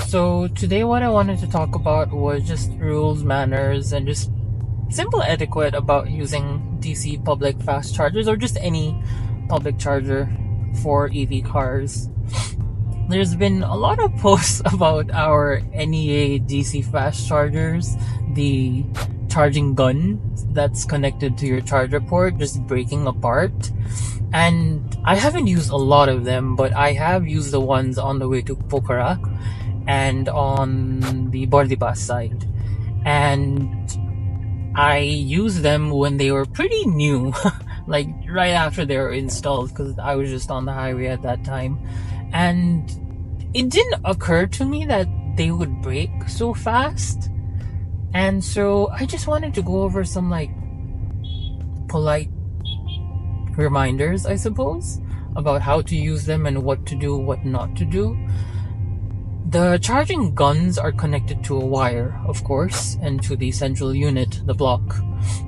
So today what I wanted to talk about was just rules, manners, and just simple etiquette about using DC public fast chargers or just any public charger for EV cars. There's been a lot of posts about our NEA DC fast chargers, the charging gun that's connected to your charger port just breaking apart. And I haven't used a lot of them, but I have used the ones on the way to Pokhara and on the Bordibas side. And I used them when they were pretty new, like right after they were installed, because I was just on the highway at that time. And it didn't occur to me that they would break so fast. And so I just wanted to go over some like polite reminders, I suppose, about how to use them and what to do, what not to do. The charging guns are connected to a wire, of course, and to the central unit, the block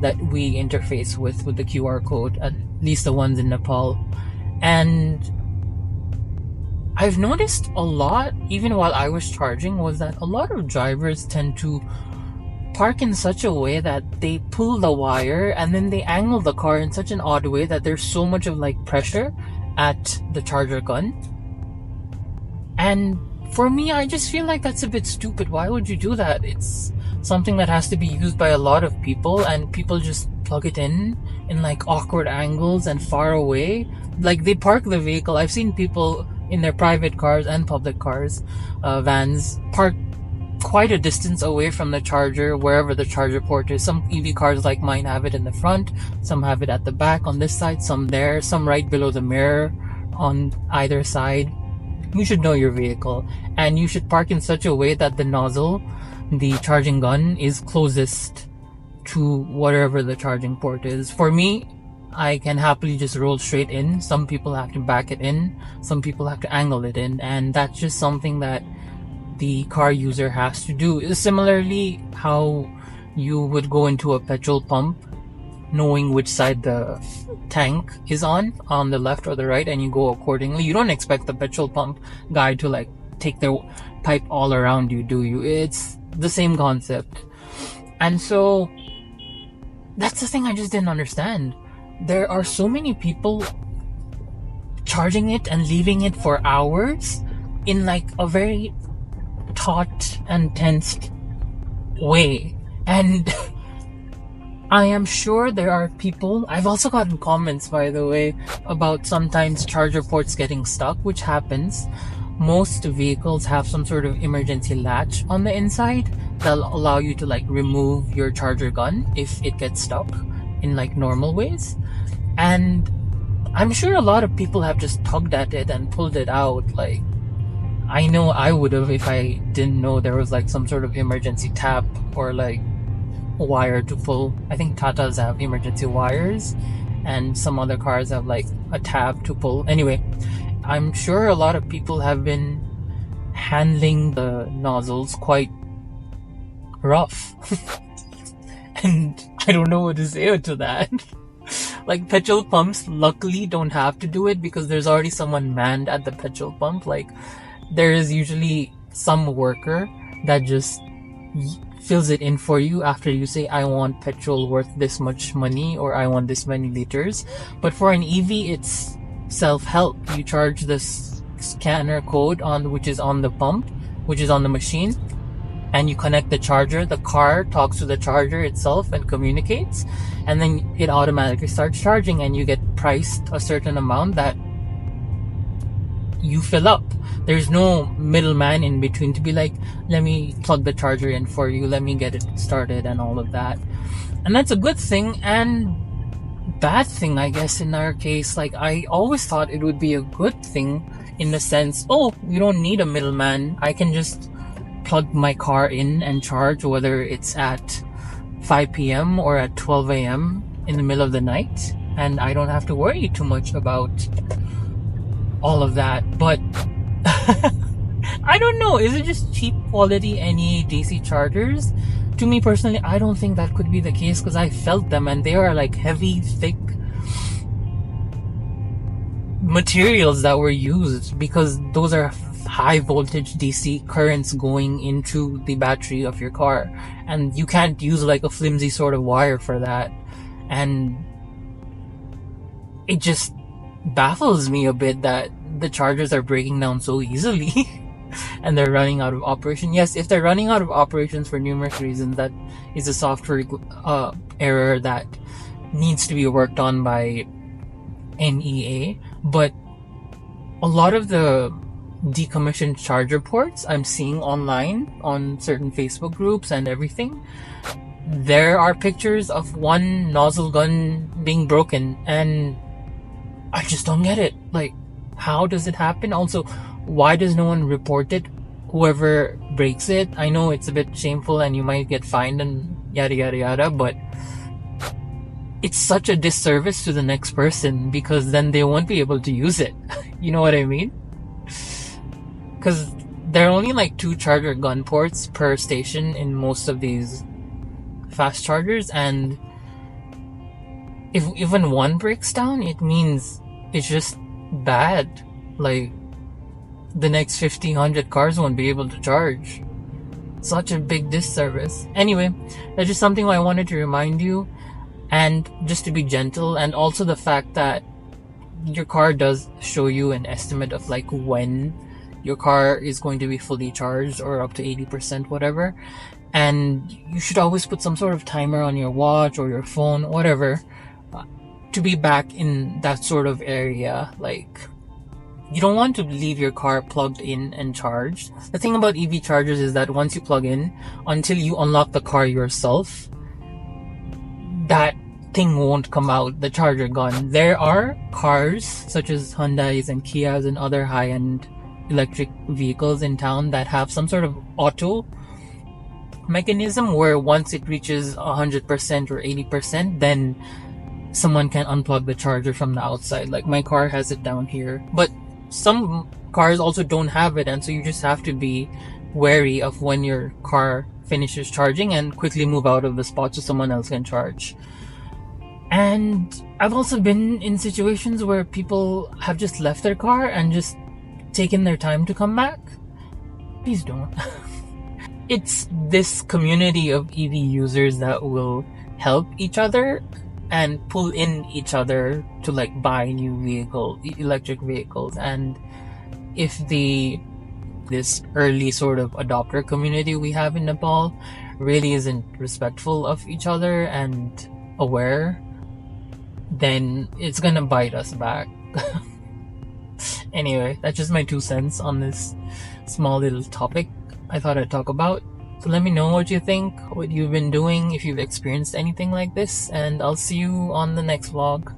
that we interface with the QR code, at least the ones in Nepal. And I've noticed a lot, even while I was charging, was that a lot of drivers tend to park in such a way that they pull the wire and then they angle the car in such an odd way that there's so much of like pressure at the charger gun. And for me, I just feel like that's a bit stupid. Why would you do that? It's something that has to be used by a lot of people, and people just plug it in like awkward angles and far away. Like they park the vehicle. I've seen people in their private cars and public cars, vans, park quite a distance away from the charger, wherever the charger port is. Some EV cars like mine have it in the front, some have it at the back on this side, some there, some right below the mirror on either side. You should know your vehicle, and you should park in such a way that the nozzle, the charging gun, is closest to whatever the charging port is. For me, I can happily just roll straight in. Some people have to back it in, some people have to angle it in, and that's just something that the car user has to do. Similarly, how you would go into a petrol pump knowing which side the tank is on the left or the right, and you go accordingly. You don't expect the petrol pump guy to like take their pipe all around you, do you? It's the same concept. And so that's the thing I just didn't understand. There are so many people charging it and leaving it for hours in like a very taut and tensed way. And I am sure there are people, I've also gotten comments, by the way, about sometimes charger ports getting stuck, which happens. Most vehicles have some sort of emergency latch on the inside that'll allow you to like remove your charger gun if it gets stuck in like normal ways. And I'm sure a lot of people have just tugged at it and pulled it out. Like, I know I would have if I didn't know there was like some sort of emergency tap or like wire to pull. I think Tatas have emergency wires, and some other cars have like a tab to pull. Anyway, I'm sure a lot of people have been handling the nozzles quite rough. And I don't know what to say to that. Like, petrol pumps luckily don't have to do it because there's already someone manned at the petrol pump. Like, there is usually some worker that just fills it in for you after you say, I want petrol worth this much money, or I want this many liters. But for an EV, it's self-help. You charge this scanner code which is on the pump, which is on the machine, and you connect the charger. The car talks to the charger itself and communicates, and then it automatically starts charging, and you get priced a certain amount that you fill up. There's no middleman in between to be like, let me plug the charger in for you, let me get it started, and all of that. And that's a good thing and bad thing, I guess, in our case. Like, I always thought it would be a good thing in the sense, oh, you don't need a middleman. I can just plug my car in and charge, whether it's at 5 p.m. or at 12 a.m. in the middle of the night, and I don't have to worry too much about all of that. But I don't know, is it just cheap quality NEA DC chargers? To me personally, I don't think that could be the case, because I felt them and they are like heavy, thick materials that were used, because those are high voltage DC currents going into the battery of your car, and you can't use like a flimsy sort of wire for that. And it just baffles me a bit that the chargers are breaking down so easily and they're running out of operation. Yes, if they're running out of operations for numerous reasons, that is a software error that needs to be worked on by NEA. But a lot of the decommissioned charger ports I'm seeing online on certain Facebook groups and everything, there are pictures of one nozzle gun being broken, and I just don't get it. Like, how does it happen? Also, why does no one report it? Whoever breaks it, I know it's a bit shameful and you might get fined and yada yada yada, but it's such a disservice to the next person, because then they won't be able to use it. You know what I mean? Because there are only like 2 charger gun ports per station in most of these fast chargers, and if even one breaks down, it means it's just bad. Like, the next 1,500 cars won't be able to charge. Such a big disservice. Anyway, that's just something I wanted to remind you, and just to be gentle, and also the fact that your car does show you an estimate of like when your car is going to be fully charged, or up to 80%, whatever. And you should always put some sort of timer on your watch or your phone, whatever, to be back in that sort of area. Like, you don't want to leave your car plugged in and charged. The thing about EV chargers is that once you plug in, until you unlock the car yourself, that thing won't come out, the charger gun. There are cars such as Hyundais and Kias and other high-end electric vehicles in town that have some sort of auto mechanism where once it reaches 100% or 80%, then someone can unplug the charger from the outside. Like, my car has it down here, but some cars also don't have it, and so you just have to be wary of when your car finishes charging and quickly move out of the spot so someone else can charge. And I've also been in situations where people have just left their car and just taken their time to come back. Please don't. It's this community of EV users that will help each other and pull in each other to like buy new electric vehicles. And if this early sort of adopter community we have in Nepal really isn't respectful of each other and aware, then it's gonna bite us back. Anyway, that's just my 2 cents on this small little topic I thought I'd talk about. So let me know what you think, what you've been doing, if you've experienced anything like this, and I'll see you on the next vlog.